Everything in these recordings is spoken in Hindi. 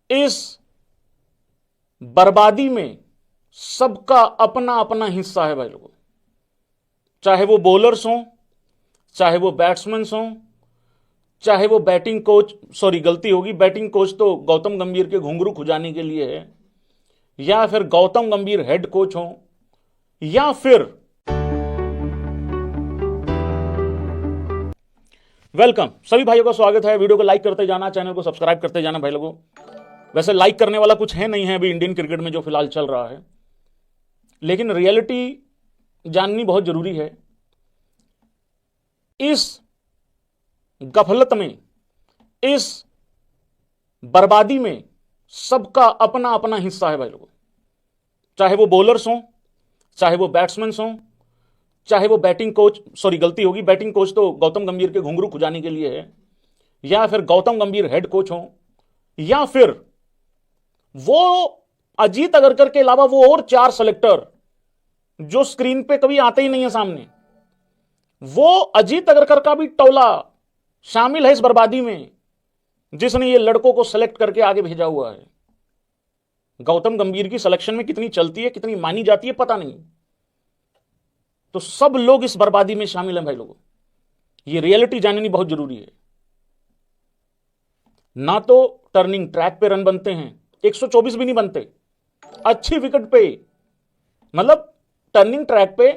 इस बर्बादी में सबका अपना अपना हिस्सा है भाई लोगों। चाहे वो बॉलर्स हों, चाहे वो बैट्समैन हों, चाहे वो बैटिंग कोच, सॉरी गलती होगी, बैटिंग कोच तो गौतम गंभीर के घुंघरू खुजाने के लिए है, या फिर गौतम गंभीर हेड कोच हो, या फिर वेलकम सभी भाइयों का स्वागत है। वीडियो को लाइक करते जाना, चैनल को सब्सक्राइब करते जाना भाई लोगों। वैसे लाइक करने वाला कुछ है नहीं है अभी इंडियन क्रिकेट में जो फिलहाल चल रहा है, लेकिन रियलिटी जाननी बहुत जरूरी है। इस गफलत में, इस बर्बादी में सबका अपना अपना हिस्सा है भाई लोगों। चाहे वो बॉलर्स हों, चाहे वो बैट्समैन हों, चाहे वो बैटिंग कोच, सॉरी गलती होगी, बैटिंग कोच तो गौतम गंभीर के घुंघरू खुजाने के लिए है, या फिर गौतम गंभीर हेड कोच हो, या फिर वो अजीत अगरकर के अलावा वो और 4 सेलेक्टर जो स्क्रीन पे कभी आते ही नहीं है सामने, वो अजीत अगरकर का भी टोला शामिल है इस बर्बादी में, जिसने ये लड़कों को सेलेक्ट करके आगे भेजा हुआ है। गौतम गंभीर की सिलेक्शन में कितनी चलती है, कितनी मानी जाती है पता नहीं, तो सब लोग इस बर्बादी में शामिल हैं भाई लोगों। ये रियलिटी जाननी बहुत जरूरी है। ना तो टर्निंग ट्रैक पे रन बनते हैं, 124 भी नहीं बनते अच्छी विकेट पे, मतलब टर्निंग ट्रैक पे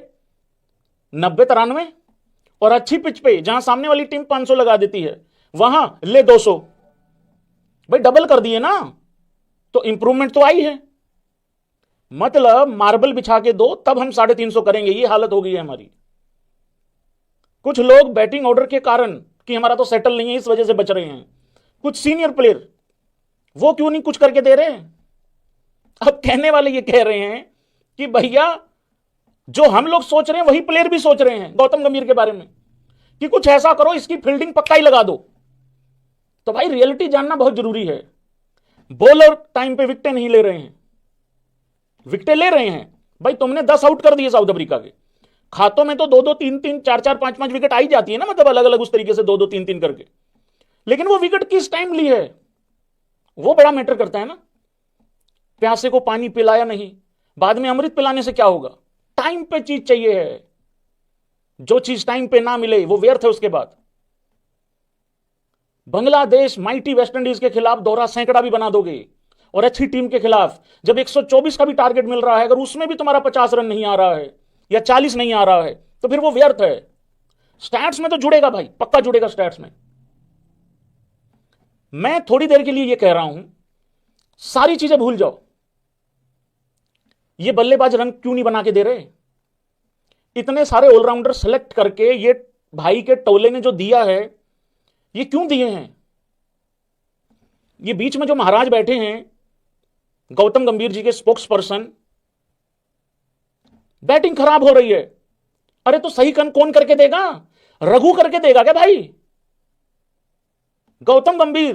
90-93, और अच्छी पिच पे जहां सामने वाली टीम 500 लगा देती है, वहां ले 200। भाई डबल कर दिए ना, तो इंप्रूवमेंट तो आई है। मतलब मार्बल बिछा के दो तब हम 350 करेंगे, ये हालत हो गई है हमारी। कुछ लोग बैटिंग ऑर्डर के कारण कि हमारा तो सेटल नहीं है इस वजह से बच रहे हैं। कुछ सीनियर प्लेयर वो क्यों नहीं कुछ करके दे रहे? अब कहने वाले ये कह रहे हैं कि भैया जो हम लोग सोच रहे हैं वही प्लेयर भी सोच रहे हैं गौतम गंभीर के बारे में, कि कुछ ऐसा करो इसकी फील्डिंग पक्का ही लगा दो। तो भाई रियलिटी जानना बहुत जरूरी है। बॉलर टाइम पे विकेटें नहीं ले रहे हैं, विकेटें ले रहे हैं भाई। तुमने 10 आउट कर दिए साउथ अफ्रीका के, खातों में तो 2-2, 3-3, 4-4, 5-5 विकेट आई जाती है ना, मतलब अलग अलग उस तरीके से 2-2, 3-3 करके। लेकिन वो विकेट किस टाइम ली है वो बड़ा मैटर करता है ना। प्यासे को पानी पिलाया नहीं, बाद में अमृत पिलाने से क्या होगा? टाइम पे चीज चाहिए है, जो चीज टाइम पे ना मिले वो व्यर्थ है। उसके बाद बांग्लादेश माइटी वेस्टइंडीज के खिलाफ दोहरा सैकड़ा भी बना दोगे, और अच्छी टीम के खिलाफ जब 124 का भी टारगेट मिल रहा है, अगर उसमें भी तुम्हारा 50 रन नहीं आ रहा है या 40 नहीं आ रहा है, तो फिर वो व्यर्थ है। स्टैट्स में तो जुड़ेगा भाई, पक्का जुड़ेगा स्टैट्स में। मैं थोड़ी देर के लिए ये कह रहा हूं, सारी चीजें भूल जाओ। ये बल्लेबाज रन क्यों नहीं बना के दे रहे? इतने सारे ऑलराउंडर सेलेक्ट करके ये भाई के टोले ने जो दिया है, ये क्यों दिए हैं? ये बीच में जो महाराज बैठे हैं गौतम गंभीर जी के स्पोक्स पर्सन, बैटिंग खराब हो रही है, अरे तो सही कौन करके देगा? रघु करके देगा क्या भाई? गौतम गंभीर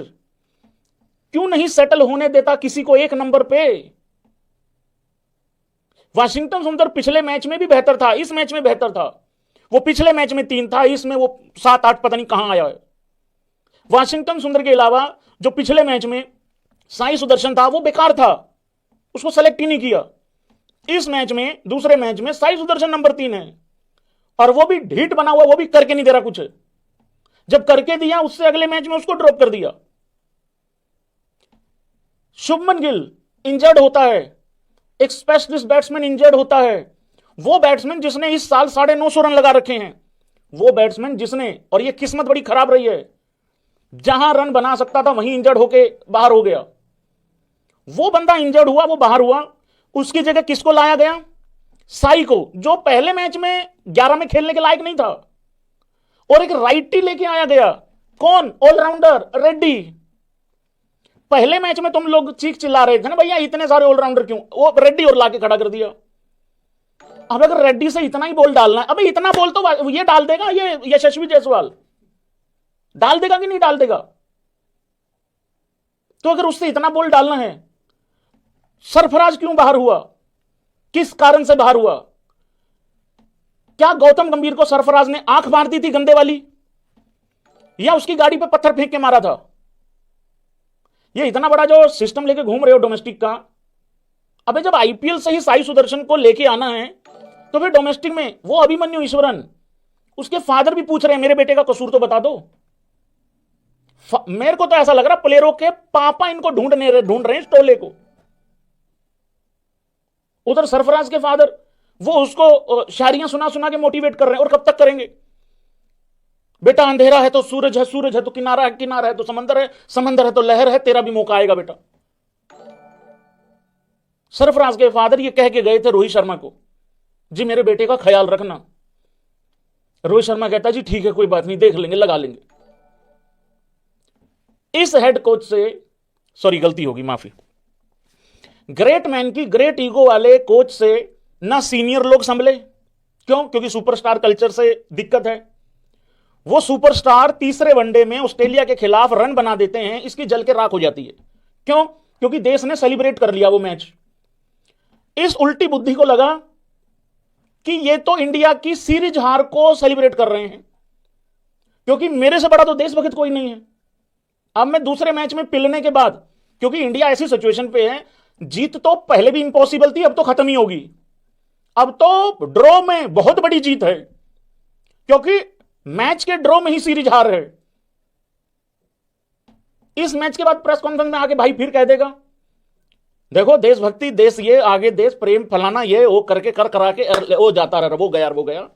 क्यों नहीं सेटल होने देता किसी को एक नंबर पे? वाशिंगटन सुंदर पिछले मैच में भी बेहतर था, इस मैच में बेहतर था। वो पिछले मैच में 3 था, इसमें वो 7-8 पता नहीं कहां आया है। वाशिंगटन सुंदर के अलावा जो पिछले मैच में साई सुदर्शन था वो बेकार था, उसको सेलेक्ट ही नहीं किया। इस मैच में, दूसरे मैच में साई सुदर्शन नंबर 3 है, और वो भी ढीठ बना हुआ, वो भी करके नहीं दे रहा कुछ। जब करके दिया उससे अगले मैच में उसको ड्रॉप कर दिया। शुभमन गिल इंजर्ड होता है, एक स्पेशलिस्ट बैट्समैन इंजर्ड होता है, वो बैट्समैन जिसने इस साल 950 रन लगा रखे हैं, वो बैट्समैन जिसने, और ये किस्मत बड़ी खराब रही है, जहां रन बना सकता था वहीं इंजर्ड होके बाहर हो गया। वो बंदा इंजर्ड हुआ, वो बाहर हुआ, उसकी जगह किसको लाया गया? साई को, जो पहले मैच में 11 में खेलने के लायक नहीं था, और एक राइटी लेके आया गया। कौन? ऑलराउंडर रेड्डी। पहले मैच में तुम लोग चीख चिल्ला रहे थे ना भैया इतने सारे ऑलराउंडर क्यों, वो रेड्डी और लाके खड़ा कर दिया। अब अगर रेड्डी से इतना ही बॉल डालना है, अबे इतना बॉल तो ये डाल देगा, ये यशस्वी जायसवाल डाल देगा कि नहीं डाल देगा? तो अगर उससे इतना बॉल डालना है, सरफराज क्यों बाहर हुआ? किस कारण से बाहर हुआ? क्या गौतम गंभीर को सरफराज ने आंख मार दी थी गंदे वाली, या उसकी गाड़ी पे पत्थर फेंक के मारा था? ये इतना बड़ा जो सिस्टम लेके घूम रहे हो डोमेस्टिक का, अबे जब आईपीएल से ही साई सुदर्शन को लेके आना है तो फिर डोमेस्टिक में वो अभिमन्यु ईश्वरन, उसके फादर भी पूछ रहे हैं मेरे बेटे का कसूर तो बता दो। मेरे को तो ऐसा लग रहा प्लेयरों के पापा इनको ढूंढ रहे हैं टोले को। उधर सरफराज के फादर वो उसको शायरियां सुना सुना के मोटिवेट कर रहे हैं, और कब तक करेंगे? बेटा अंधेरा है तो सूरज है, सूरज है तो किनारा है, किनारा है तो समंदर है, समंदर है तो लहर है, तेरा भी मौका आएगा बेटा। सरफराज के फादर ये कह के गए थे रोहित शर्मा को, जी मेरे बेटे का ख्याल रखना। रोहित शर्मा कहता जी ठीक है कोई बात नहीं, देख लेंगे, लगा लेंगे। इस हेड कोच से, सॉरी गलती होगी, माफी, ग्रेट मैन की ग्रेट ईगो वाले कोच से ना सीनियर लोग संभले। क्यों? क्योंकि सुपरस्टार कल्चर से दिक्कत है। वो सुपरस्टार तीसरे वनडे में ऑस्ट्रेलिया के खिलाफ रन बना देते हैं, इसकी जल के राख हो जाती है। क्यों? क्योंकि देश ने सेलिब्रेट कर लिया वो मैच। इस उल्टी बुद्धि को लगा कि ये तो इंडिया की सीरीज हार को सेलिब्रेट कर रहे हैं, क्योंकि मेरे से बड़ा तो देशभक्त कोई नहीं है। अब मैं दूसरे मैच में पिलने के बाद, क्योंकि इंडिया ऐसी सिचुएशन पे है, जीत तो पहले भी इंपॉसिबल थी, अब तो खत्म ही होगी। अब तो ड्रॉ में बहुत बड़ी जीत है, क्योंकि मैच के ड्रॉ में ही सीरीज हार है। इस मैच के बाद प्रेस कॉन्फ्रेंस में आके भाई फिर कह देगा देखो देशभक्ति, देश ये, आगे देश प्रेम, फलाना ये वो करके कर करा के वो जाता रहा, वो गया वो गया।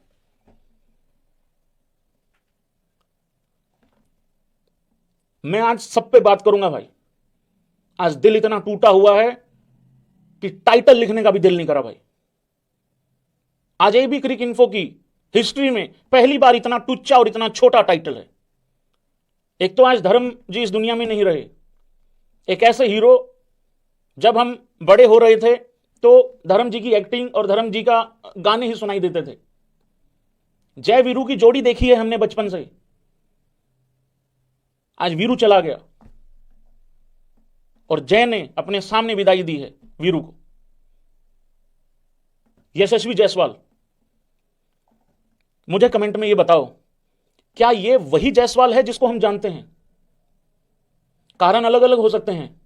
मैं आज सब पे बात करूंगा भाई। आज दिल इतना टूटा हुआ है कि टाइटल लिखने का भी दिल नहीं करा भाई। आज एबी क्रिक इन्फो की हिस्ट्री में पहली बार इतना टुच्चा और इतना छोटा टाइटल है। एक तो आज धर्म जी इस दुनिया में नहीं रहे, एक ऐसे हीरो, जब हम बड़े हो रहे थे तो धर्म जी की एक्टिंग और धर्म जी का गाने ही सुनाई देते थे। जय वीरू की जोड़ी देखी है हमने बचपन से, आज वीरू चला गया और जय ने अपने सामने विदाई दी है वीरू को। यशस्वी जायसवाल, मुझे कमेंट में ये बताओ, क्या ये वही जायसवाल है जिसको हम जानते हैं? कारण अलग अलग हो सकते हैं,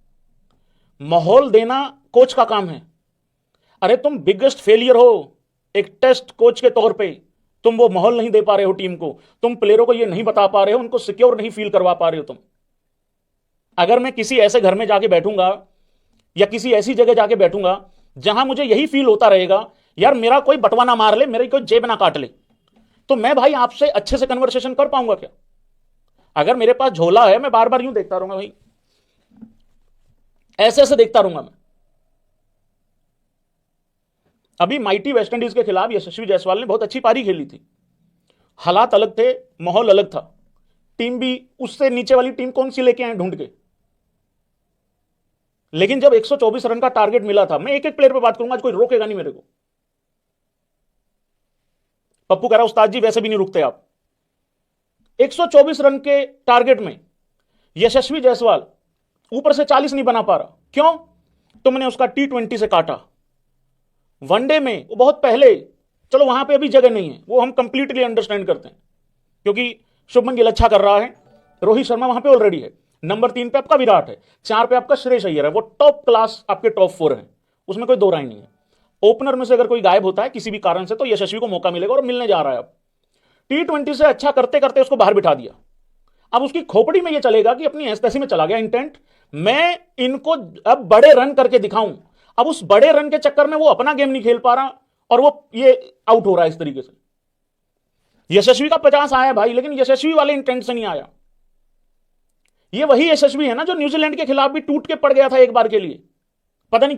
माहौल देना कोच का काम है। अरे तुम बिगेस्ट फेलियर हो एक टेस्ट कोच के तौर पे, तुम वो माहौल नहीं दे पा रहे हो टीम को, तुम प्लेयरों को ये नहीं बता पा रहे हो, उनको सिक्योर नहीं फील करवा पा रहे हो तुम। अगर मैं किसी ऐसे घर में जाके बैठूंगा या किसी ऐसी जगह जाके बैठूंगा जहां मुझे यही फील होता रहेगा यार मेरा कोई बटवा ना मार ले, मेरी कोई जेब ना काट ले, तो मैं भाई आपसे अच्छे से कन्वर्सेशन कर पाऊंगा क्या? अगर मेरे पास झोला है, मैं बार बार यूं देखता रहूंगा भाई, ऐसे ऐसे देखता रहूंगा मैं। अभी माइटी वेस्टइंडीज के खिलाफ यशस्वी जायसवाल ने बहुत अच्छी पारी खेली थी। हालात अलग थे, माहौल अलग था, टीम भी उससे नीचे वाली टीम कौन सी लेके आए ढूंढ के। लेकिन जब 124 रन का टारगेट मिला था, मैं एक एक प्लेयर पे बात करूंगा, आज कोई रोकेगा नहीं मेरे को। पप्पू कह रहा उस्ताद जी वैसे भी नहीं रुकते आप। 124 रन के टारगेट में यशस्वी जायसवाल ऊपर से 40 नहीं बना पा रहा। क्यों? तुमने उसका T20 से काटा। वनडे में वो बहुत पहले, चलो वहां पे अभी जगह नहीं है, वो हम कंप्लीटली अंडरस्टैंड करते हैं, क्योंकि शुभमन गिल अच्छा कर रहा है, रोहित शर्मा वहां पे ऑलरेडी है, नंबर 3 पे आपका विराट है, 4 पे आपका श्रेयस अय्यर है, वो टॉप क्लास आपके टॉप 4 है, उसमें कोई दो राय नहीं है। ओपनर में से अगर कोई गायब होता है किसी भी कारण से तो यशस्वी को मौका मिलेगा और मिलने जा रहा है। अब T20 से अच्छा करते करते उसको बाहर बिठा दिया। अब उसकी खोपड़ी में यह चलेगा कि अपनी ऐसी में चला गया इंटेंट, मैं इनको अब बड़े रन करके दिखाऊं। अब उस बड़े रन के चक्कर में वो अपना गेम नहीं खेल पा रहा और वो ये आउट हो रहा है इस तरीके से। यशस्वी का 50 आया भाई, लेकिन यशस्वी वाले इंटेंट से नहीं आया। ये वही यशस्वी है ना जो न्यूजीलैंड के खिलाफ भी टूट के पड़ गया था एक बार के लिए, पता नहीं